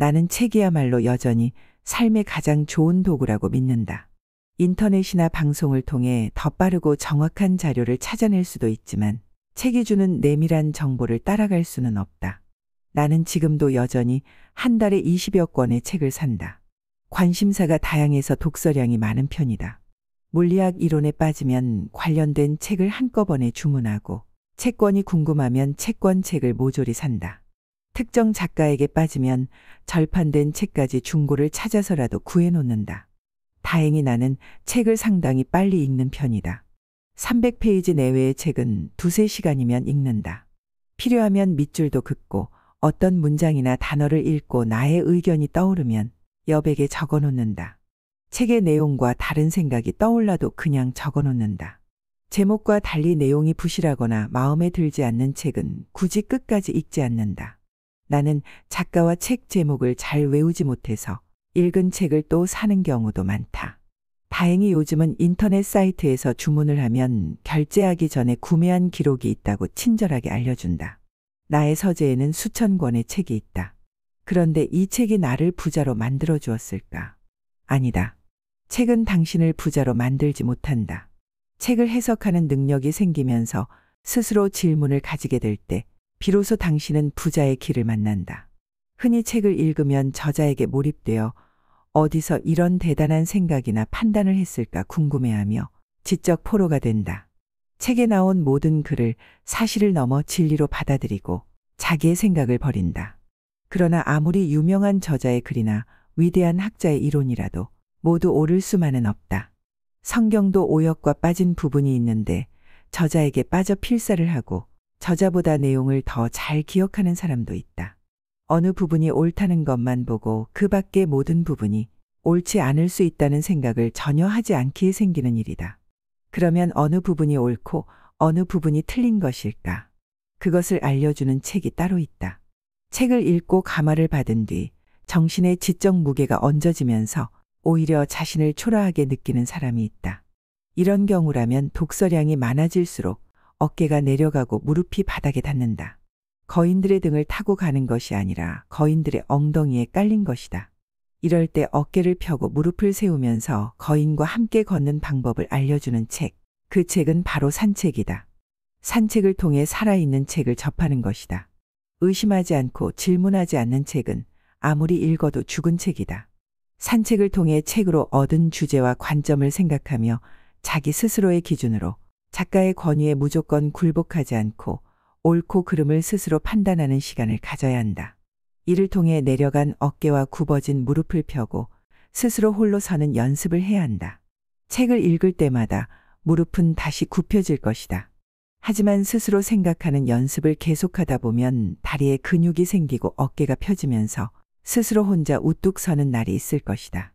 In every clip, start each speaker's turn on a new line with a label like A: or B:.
A: 나는 책이야말로 여전히 삶의 가장 좋은 도구라고 믿는다. 인터넷이나 방송을 통해 더 빠르고 정확한 자료를 찾아낼 수도 있지만 책이 주는 내밀한 정보를 따라갈 수는 없다. 나는 지금도 여전히 한 달에 20여 권의 책을 산다. 관심사가 다양해서 독서량이 많은 편이다. 물리학 이론에 빠지면 관련된 책을 한꺼번에 주문하고 채권이 궁금하면 채권 책을 모조리 산다. 특정 작가에게 빠지면 절판된 책까지 중고를 찾아서라도 구해놓는다. 다행히 나는 책을 상당히 빨리 읽는 편이다. 300페이지 내외의 책은 2~3시간이면 읽는다. 필요하면 밑줄도 긋고 어떤 문장이나 단어를 읽고 나의 의견이 떠오르면 여백에 적어놓는다. 책의 내용과 다른 생각이 떠올라도 그냥 적어놓는다. 제목과 달리 내용이 부실하거나 마음에 들지 않는 책은 굳이 끝까지 읽지 않는다. 나는 작가와 책 제목을 잘 외우지 못해서 읽은 책을 또 사는 경우도 많다. 다행히 요즘은 인터넷 사이트에서 주문을 하면 결제하기 전에 구매한 기록이 있다고 친절하게 알려준다. 나의 서재에는 수천 권의 책이 있다. 그런데 이 책이 나를 부자로 만들어 주었을까? 아니다. 책은 당신을 부자로 만들지 못한다. 책을 해석하는 능력이 생기면서 스스로 질문을 가지게 될 때 비로소 당신은 부자의 길을 만난다. 흔히 책을 읽으면 저자에게 몰입되어 어디서 이런 대단한 생각이나 판단을 했을까 궁금해하며 지적 포로가 된다. 책에 나온 모든 글을 사실을 넘어 진리로 받아들이고 자기의 생각을 버린다. 그러나 아무리 유명한 저자의 글이나 위대한 학자의 이론이라도 모두 옳을 수만은 없다. 성경도 오역과 빠진 부분이 있는데 저자에게 빠져 필사를 하고 저자보다 내용을 더 잘 기억하는 사람도 있다. 어느 부분이 옳다는 것만 보고 그 밖의 모든 부분이 옳지 않을 수 있다는 생각을 전혀 하지 않기에 생기는 일이다. 그러면 어느 부분이 옳고 어느 부분이 틀린 것일까? 그것을 알려주는 책이 따로 있다. 책을 읽고 감화를 받은 뒤 정신의 지적 무게가 얹어지면서 오히려 자신을 초라하게 느끼는 사람이 있다. 이런 경우라면 독서량이 많아질수록 어깨가 내려가고 무릎이 바닥에 닿는다. 거인들의 등을 타고 가는 것이 아니라 거인들의 엉덩이에 깔린 것이다. 이럴 때 어깨를 펴고 무릎을 세우면서 거인과 함께 걷는 방법을 알려주는 책. 그 책은 바로 산책이다. 산책을 통해 살아있는 책을 접하는 것이다. 의심하지 않고 질문하지 않는 책은 아무리 읽어도 죽은 책이다. 산책을 통해 책으로 얻은 주제와 관점을 생각하며 자기 스스로의 기준으로 작가의 권위에 무조건 굴복하지 않고 옳고 그름을 스스로 판단하는 시간을 가져야 한다. 이를 통해 내려간 어깨와 굽어진 무릎을 펴고 스스로 홀로 서는 연습을 해야 한다. 책을 읽을 때마다 무릎은 다시 굽혀질 것이다. 하지만 스스로 생각하는 연습을 계속하다 보면 다리에 근육이 생기고 어깨가 펴지면서 스스로 혼자 우뚝 서는 날이 있을 것이다.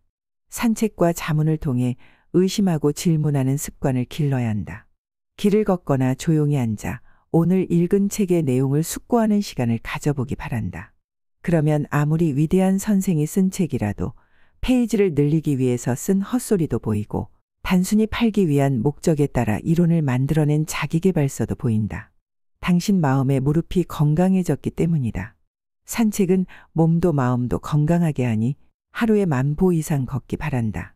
A: 산책과 자문을 통해 의심하고 질문하는 습관을 길러야 한다. 길을 걷거나 조용히 앉아 오늘 읽은 책의 내용을 숙고하는 시간을 가져보기 바란다. 그러면 아무리 위대한 선생이 쓴 책이라도 페이지를 늘리기 위해서 쓴 헛소리도 보이고 단순히 팔기 위한 목적에 따라 이론을 만들어낸 자기계발서도 보인다. 당신 마음의 무릎이 건강해졌기 때문이다. 산책은 몸도 마음도 건강하게 하니 하루에 10,000보 이상 걷기 바란다.